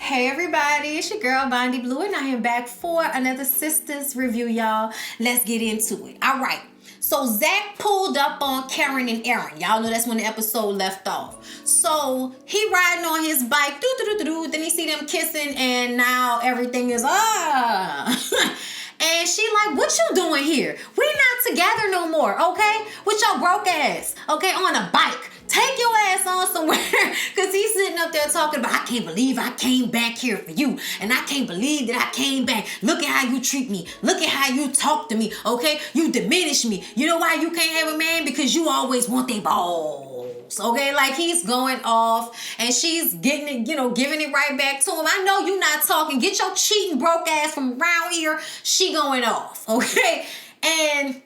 Hey everybody, it's your girl Bondy Blue, and I am back for another Sistas review, y'all. Let's get into it. All right. So Zach pulled up on Karen and Aaron. Y'all know that's when the episode left off. So he riding on his bike, then he see them kissing, and now everything is And she like, what you doing here? We not together no more, okay? With your broke ass, okay, on a bike. Take your ass on somewhere. Because he's sitting up there talking about, I can't believe I came back here for you. And I can't believe that I came back. Look at how you treat me. Look at how you talk to me, okay? You diminish me. You know why you can't have a man? Because you always want they balls, okay? Like he's going off and she's getting it, giving it right back to him. I know you not talking. Get your cheating broke ass from around here. She going off, okay? And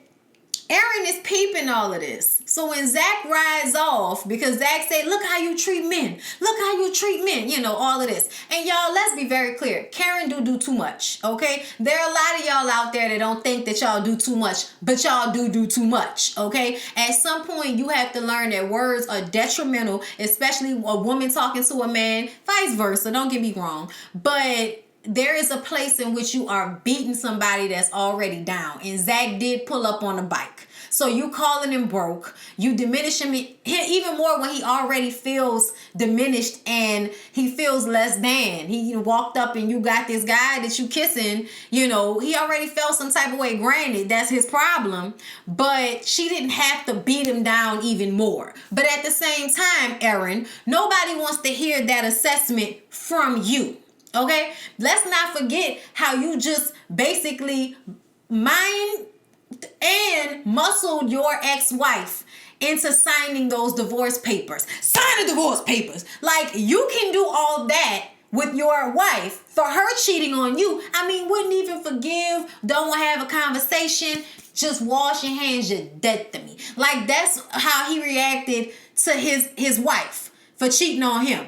Aaron is peeping all of this. So when Zach rides off, because Zach said, look how you treat men. Look how you treat men, all of this. And y'all, let's be very clear. Karen do too much, okay? There are a lot of y'all out there that don't think that y'all do too much, but y'all do too much, okay? At some point, you have to learn that words are detrimental, especially a woman talking to a man, vice versa. Don't get me wrong. But there is a place in which you are beating somebody that's already down. And Zach did pull up on a bike. So you calling him broke, you diminishing him even more when he already feels diminished and he feels less than. He walked up and you got this guy that you kissing, he already felt some type of way. Granted, that's his problem, but she didn't have to beat him down even more. But at the same time, Aaron, nobody wants to hear that assessment from you. Okay? Let's not forget how you just basically mind and muscled your ex-wife into signing those divorce papers. Sign the divorce papers. Like, you can do all that with your wife for her cheating on you. I mean, wouldn't even forgive, don't want to have a conversation, just wash your hands, you're dead to me. Like, that's how he reacted to his wife for cheating on him.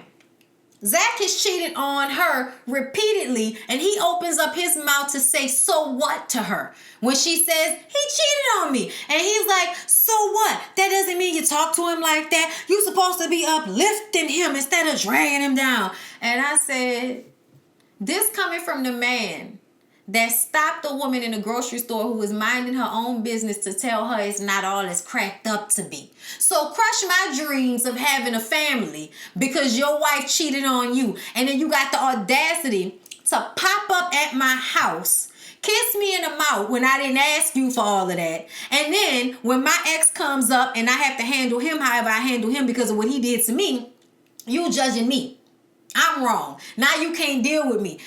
Zach has cheated on her repeatedly, and he opens up his mouth to say, so what to her? When she says, he cheated on me. And he's like, so what? That doesn't mean you talk to him like that. You're supposed to be uplifting him instead of dragging him down. And I said, this coming from the man that stopped a woman in a grocery store who was minding her own business to tell her it's not all it's cracked up to be. So crush my dreams of having a family because your wife cheated on you. And then you got the audacity to pop up at my house, kiss me in the mouth when I didn't ask you for all of that. And then when my ex comes up and I have to handle him however I handle him because of what he did to me, you judging me. I'm wrong. Now you can't deal with me.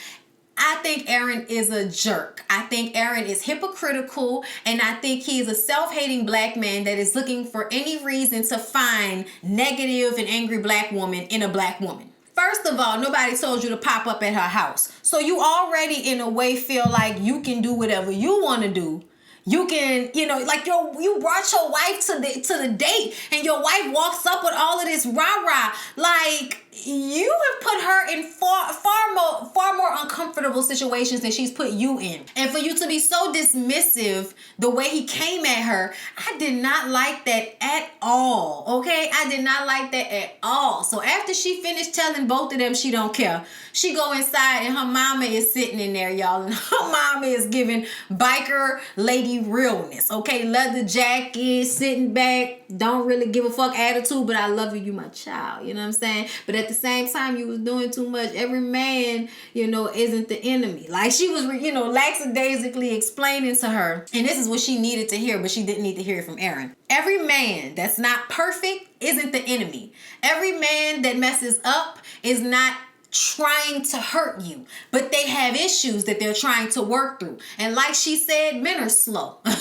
I think Aaron is a jerk. I think Aaron is hypocritical, and I think he is a self-hating black man that is looking for any reason to find negative and angry black woman in a black woman. First of all, nobody told you to pop up at her house. So you already in a way feel like you can do whatever you want to do. You can, like you brought your wife to the date and your wife walks up with all of this rah-rah. Like, you have put her in far more uncomfortable situations than she's put you in. And for you to be so dismissive the way he came at her, I did not like that at all, okay? I did not like that at all. So after she finished telling both of them she don't care, she go inside and her mama is sitting in there, y'all. And her mama is giving biker lady realness, okay? Leather jacket, sitting back, don't really give a fuck attitude, but I love you my child, you know what I'm saying? But at the same time, you was doing too much. Every man, isn't the enemy. Like, she was, lackadaisically explaining to her, and this is what she needed to hear, but she didn't need to hear it from Aaron. Every man that's not perfect isn't the enemy. Every man that messes up is not trying to hurt you, but they have issues that they're trying to work through. And like she said, men are slow. Okay,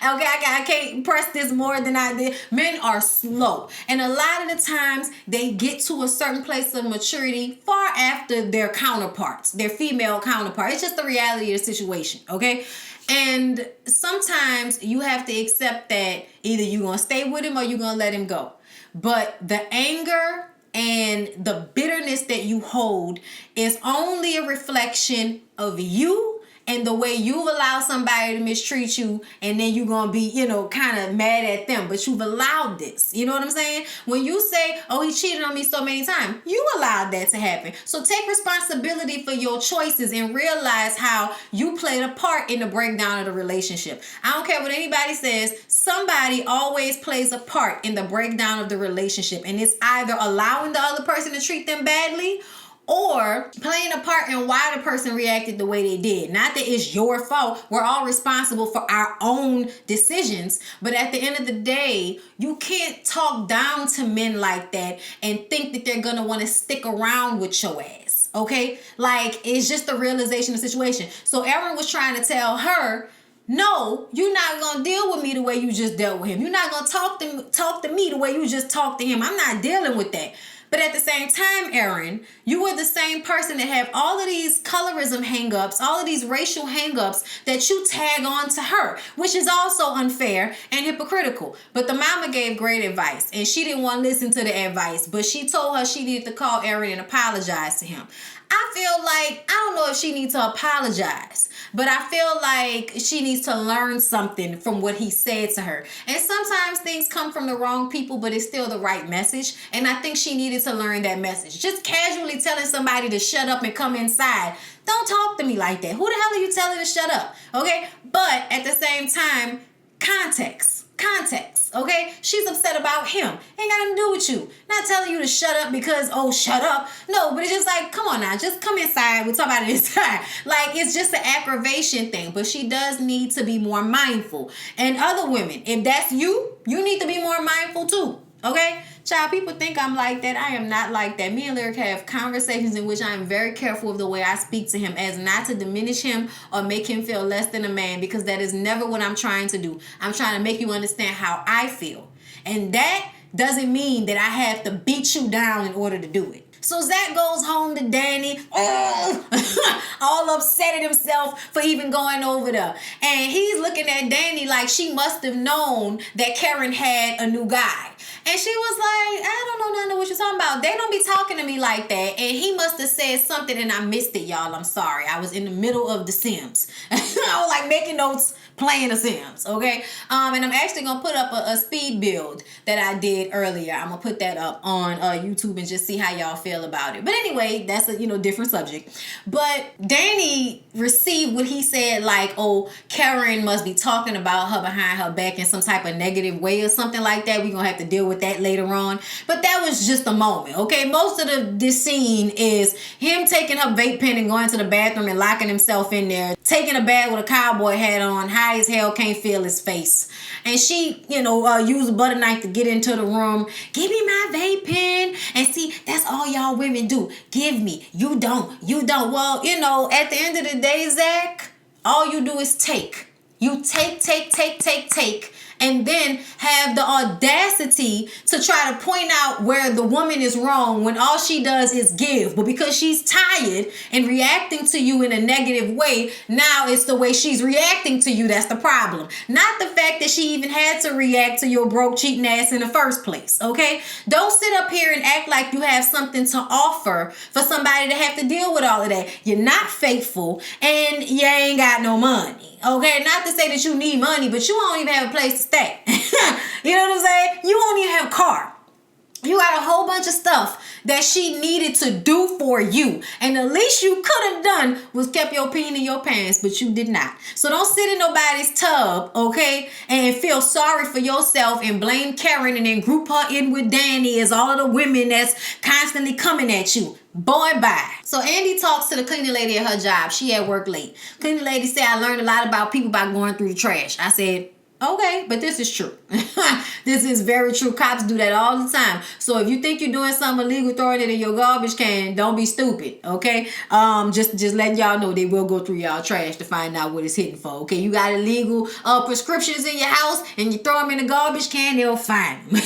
I can't press this more than I did. Men are slow, and a lot of the times they get to a certain place of maturity far after their counterparts, their female counterpart. It's just the reality of the situation, okay? And sometimes you have to accept that either you're gonna stay with him or you're gonna let him go. But the anger and the bitterness that you hold is only a reflection of you and the way you've allowed somebody to mistreat you, and then you're gonna be, kind of mad at them, but you've allowed this. You know what I'm saying? When you say, oh, he cheated on me so many times, you allowed that to happen. So take responsibility for your choices and realize how you played a part in the breakdown of the relationship. I don't care what anybody says, somebody always plays a part in the breakdown of the relationship, and it's either allowing the other person to treat them badly or playing a part in why the person reacted the way they did. Not that it's your fault. We're all responsible for our own decisions. But at the end of the day, you can't talk down to men like that and think that they're going to want to stick around with your ass. Okay? Like, it's just the realization of the situation. So Aaron was trying to tell her, no, you're not going to deal with me the way you just dealt with him. You're not going to talk to me the way you just talked to him. I'm not dealing with that. But at the same time, Aaron, you were the same person that have all of these colorism hangups, all of these racial hangups that you tag on to her, which is also unfair and hypocritical. But the mama gave great advice, and she didn't want to listen to the advice, but she told her she needed to call Aaron and apologize to him. I feel like, I don't know if she needs to apologize, but I feel like she needs to learn something from what he said to her. And sometimes things come from the wrong people, but it's still the right message. And I think she needed to learn that message. Just casually telling somebody to shut up and come inside. Don't talk to me like that. Who the hell are you telling to shut up? Okay? But at the same time, context, okay? She's upset about him. Ain't got nothing to do with you. Not telling you to shut up because, oh, shut up. No, but it's just like, come on now, just come inside. We'll talk about it inside. Like, it's just an aggravation thing, but she does need to be more mindful. And other women, if that's you, you need to be more mindful too, okay? Child, people think I'm like that. I am not like that. Me and Lyric have conversations in which I am very careful of the way I speak to him, as not to diminish him or make him feel less than a man, because that is never what I'm trying to do. I'm trying to make you understand how I feel. And that doesn't mean that I have to beat you down in order to do it. So Zach goes home to Danny, all upset at himself for even going over there. And he's looking at Danny like she must have known that Karen had a new guy. And she was like, I don't know none of what you're talking about. They don't be talking to me like that. And he must have said something and I missed it, y'all. I'm sorry. I was in the middle of The Sims. I was like making notes, playing The Sims, okay? And I'm actually going to put up a speed build that I did earlier. I'm going to put that up on YouTube and just see how y'all feel about it. But anyway, that's a different subject. But Danny received what he said, like, oh, Karen must be talking about her behind her back in some type of negative way or something like that. We're going to have to deal with that later on. But that was just a moment, okay? Most of this scene is him taking her vape pen and going to the bathroom and locking himself in there, taking a bath with a cowboy hat on, high as hell, can't feel his face. And she, used a butter knife to get into the room. Give me my vape pen. And see, that's all y'all women do. Give me. You don't. Well, at the end of the day, Zach, all you do is take. You take, and then have the audacity to try to point out where the woman is wrong when all she does is give. But because she's tired and reacting to you in a negative way, now it's the way she's reacting to you that's the problem. Not the fact that she even had to react to your broke, cheating ass in the first place, okay? Don't sit up here and act like you have something to offer for somebody to have to deal with all of that. You're not faithful and you ain't got no money, okay? Not to say that you need money, but you don't even have a place to stay. You know what I'm saying? You won't even have a car. You got a whole bunch of stuff that she needed to do for you. And the least you could have done was kept your peen in your pants, but you did not. So don't sit in nobody's tub, okay, and feel sorry for yourself and blame Karen and then group her in with Danny as all of the women that's constantly coming at you. Boy, bye. So Andy talks to the cleaning lady at her job. She at work late. Cleaning lady said, I learned a lot about people by going through the trash. I said, okay, but this is true. This is very true. Cops do that all the time. So if you think you're doing something illegal, throwing it in your garbage can, don't be stupid, okay? Just letting y'all know they will go through y'all trash to find out what it's hitting for, okay? You got illegal prescriptions in your house and you throw them in the garbage can, they'll find them.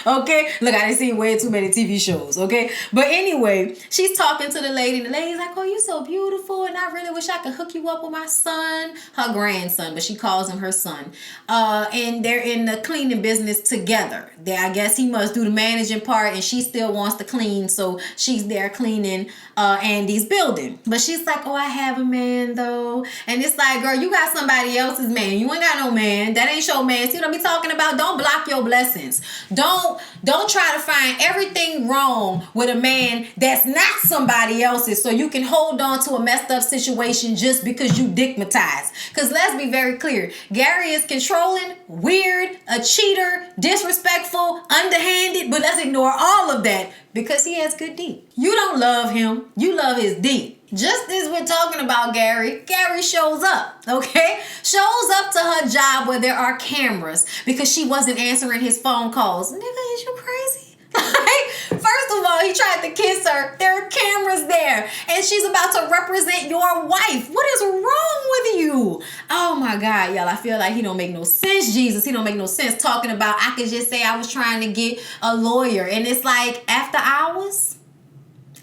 Okay? Look, I done seen way too many TV shows, okay? But anyway, she's talking to the lady and the lady's like, oh, you're so beautiful and I really wish I could hook you up with my son, her grandson, but she calls him her son. And they're in the cleaning business together. I guess he must do the managing part and she still wants to clean, so she's there cleaning Andy's building. But she's like, oh, I have a man though. And it's like, girl, you got somebody else's man. You ain't got no man. That ain't your man. See what I'm talking about? Don't block your blessings. Don't try to find everything wrong with a man that's not somebody else's so you can hold on to a messed up situation just because you digmatized. Because let's be very clear. Gary is controlling, weird, a cheater, disrespectful, underhanded, but let's ignore all of that because he has good D. You don't love him. You love his D. Just as we're talking about Gary shows up, okay? Shows up to her job where there are cameras because she wasn't answering his phone calls. Nigga, is you crazy? Like, first of all, he tried to kiss her. There are cameras there. And she's about to represent your wife. What is wrong with you? Oh my God, y'all. I feel like he don't make no sense, Jesus. He don't make no sense talking about, I could just say I was trying to get a lawyer. And it's like, after hours?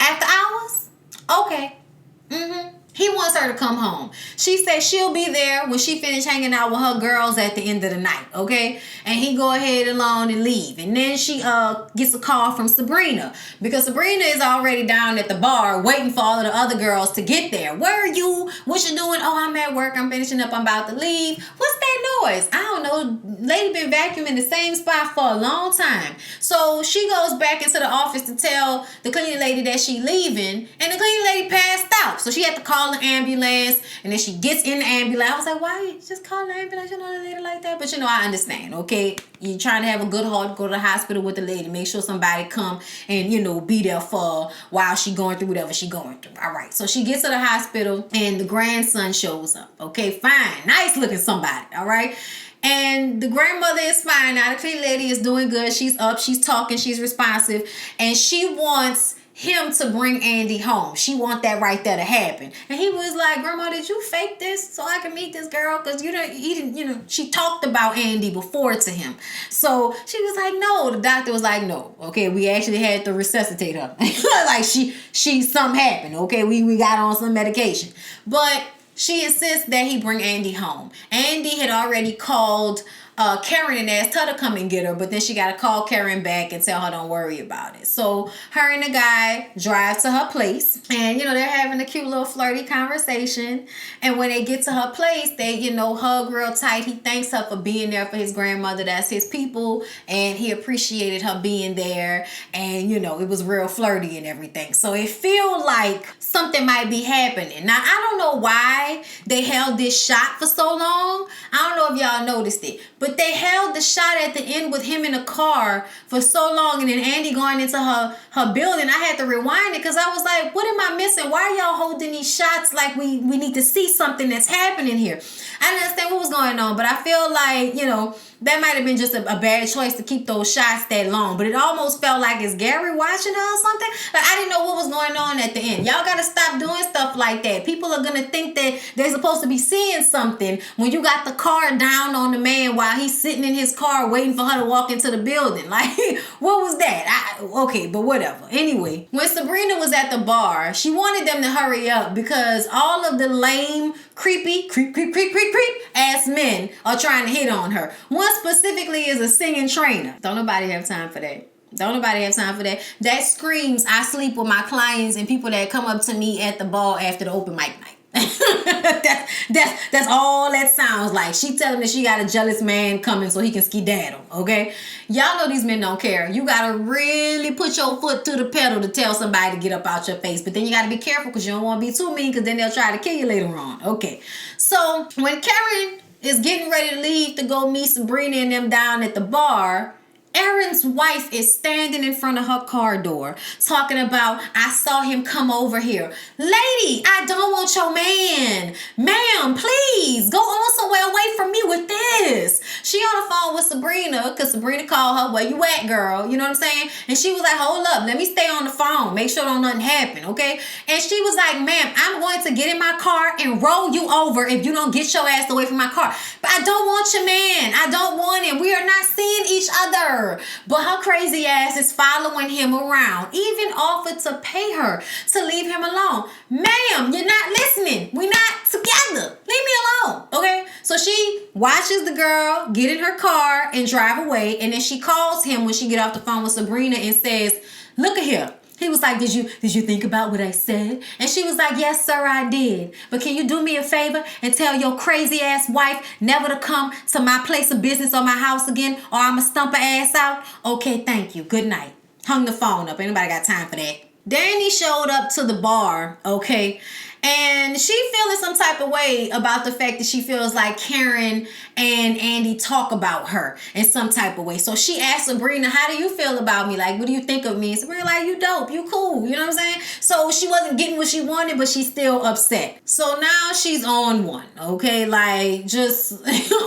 After hours? Okay. He wants her to come home. She says she'll be there when she finish hanging out with her girls at the end of the night, okay? And he go ahead alone and leave. And then she gets a call from Sabrina because Sabrina is already down at the bar waiting for all of the other girls to get there. Where are you? What you doing? Oh, I'm at work. I'm finishing up. I'm about to leave. What's that noise? I don't know. Lady been vacuuming the same spot for a long time. So she goes back into the office to tell the cleaning lady that she leaving, and the cleaning lady passed out. So she had to call the ambulance, and then she gets in the ambulance. I was like, why you just call the ambulance? You know the lady like that? But you know, I understand, okay? You're trying to have a good heart, go to the hospital with the lady, make sure somebody come and, you know, be there for while she going through whatever she going through. All right, so she gets to the hospital, and the grandson shows up. Okay, fine. Nice looking somebody, all right? And the grandmother is fine now. The cleaning lady is doing good. She's up, she's talking, she's responsive, and she wants him to bring Andy home. She want that right there to happen. And he was like, Grandma, did you fake this so I can meet this girl? Because he didn't, you know, she talked about Andy before to him. So she was like, no. The doctor was like, no. Okay, we actually had to resuscitate her. Like something happened. Okay, we got on some medication. But she insists that he bring Andy home. Andy had already called Karen and asked her to come and get her, but then she got to call Karen back and tell her don't worry about it. So her and the guy drive to her place, and you know, they're having a cute little flirty conversation. And when they get to her place, they, you know, hug real tight. He thanks her for being there for his grandmother. That's his people, and he appreciated her being there. And you know, it was real flirty and everything. So it feel like something might be happening. Now I don't know why they held this shot for so long. I don't know if y'all noticed it, but they held the shot at the end with him in a car for so long, and then Andy going into her building. I had to rewind it because I was like, what am I missing? Why are y'all holding these shots like we need to see something that's happening here? I didn't understand what was going on, but I feel like, you know, that might have been just a bad choice to keep those shots that long. But it almost felt like, is Gary watching her or something? Like, I didn't know what was going on at the end. Y'all got to stop doing stuff like that. People are going to think that they're supposed to be seeing something when you got the car down on the man while he's sitting in his car waiting for her to walk into the building. Like, what was that? Okay, but whatever. Anyway, when Sabrina was at the bar, she wanted them to hurry up because all of the lame, creepy ass men are trying to hit on her. One specifically is a singing trainer. Don't nobody have time for that. Don't nobody have time for that. That screams, I sleep with my clients and people that come up to me at the bar after the open mic night. that's all that sounds like. She telling me she got a jealous man coming so he can skedaddle, okay? Y'all know these men don't care. You gotta really put your foot to the pedal to tell somebody to get up out your face. But then you gotta be careful because you don't want to be too mean because then they'll try to kill you later on. Okay, so when Karen is getting ready to leave to go meet Sabrina and them down at the bar, Aaron's wife is standing in front of her car door talking about, I saw him come over here. Lady, I don't want your man. Ma'am, please go on somewhere away from me with this. She on the phone with Sabrina because Sabrina called her, where you at, girl? You know what I'm saying? And she was like, hold up, let me stay on the phone. Make sure don't nothing happen, okay? And she was like, ma'am, I'm going to get in my car and roll you over if you don't get your ass away from my car. But I don't want your man. I don't want him. We are not seeing each other. But her crazy ass is following him around, even offered to pay her to leave him alone. Ma'am, you're not listening. We're not together. Leave me alone, okay? So she watches the girl get in her car and drive away, and then she calls him when she get off the phone with Sabrina and says, look at here. He was like, did you think about what I said? And she was like, yes, sir, I did. But can you do me a favor and tell your crazy ass wife never to come to my place of business or my house again, or I'ma stump her ass out? Okay, thank you. Good night. Hung the phone up. Anybody got time for that? Danny showed up to the bar, okay? And she feeling some type of way about the fact that she feels like Karen and Andy talk about her in some type of way. So she asked Sabrina, how do you feel about me? Like, what do you think of me? And Sabrina like, you dope, you cool, you know what I'm saying? So she wasn't getting what she wanted, but she's still upset. So now she's on one, okay? Like, just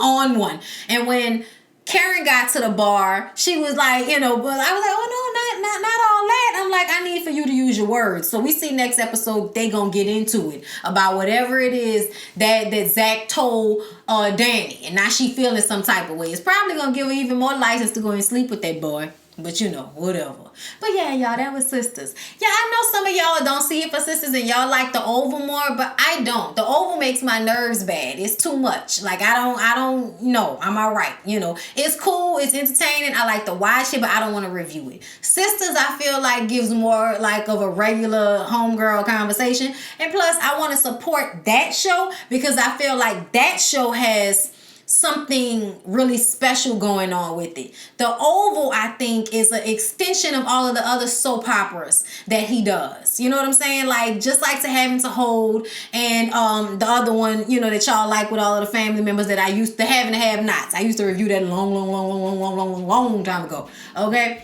on one. And when Karen got to the bar, she was like, but I was like, oh no, not all that. I'm like, I need for you to use your words. So we see next episode, they gonna get into it about whatever it is that Zach told Danny. And now she feeling some type of way. It's probably gonna give her even more license to go and sleep with that boy. But whatever. But yeah, y'all, that was Sistas. Yeah, I know some of y'all don't see it for Sistas and y'all like the Oval more, but I don't. The Oval makes my nerves bad. It's too much. Like, I don't know. I'm all right. It's cool. It's entertaining. I like to watch it, but I don't want to review it. Sistas, I feel like, gives more like of a regular homegirl conversation. And plus, I want to support that show because I feel like that show has something really special going on with it. The Oval, I think, is an extension of all of the other soap operas that he does. You know what I'm saying? Like, just like To Have and To Hold, and the other one, that y'all like with all of the family members that I used to have and have nots. I used to review that long time ago. Okay?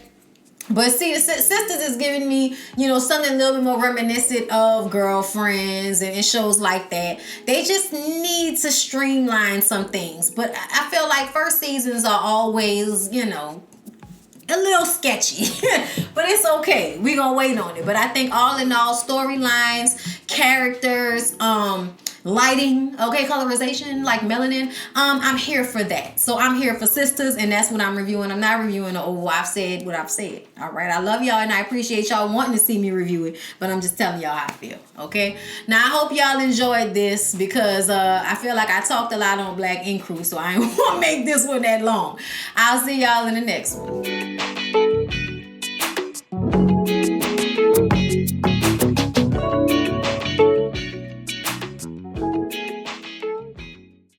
But see, Sistas is giving me, something a little bit more reminiscent of Girlfriends and shows like that. They just need to streamline some things. But I feel like first seasons are always, a little sketchy. But it's okay. We're going to wait on it. But I think all in all, storylines, characters, lighting, okay, colorization, like melanin, I'm here for that. So I'm here for Sistas, and that's what I'm reviewing. I'm not reviewing the Oval. I've said what I've said. All right, I love y'all, and I appreciate y'all wanting to see me review it, but I'm just telling y'all how I feel, okay? Now, I hope y'all enjoyed this because I feel like I talked a lot on Black Ink Crew, so I ain't want to make this one that long. I'll see y'all in the next one.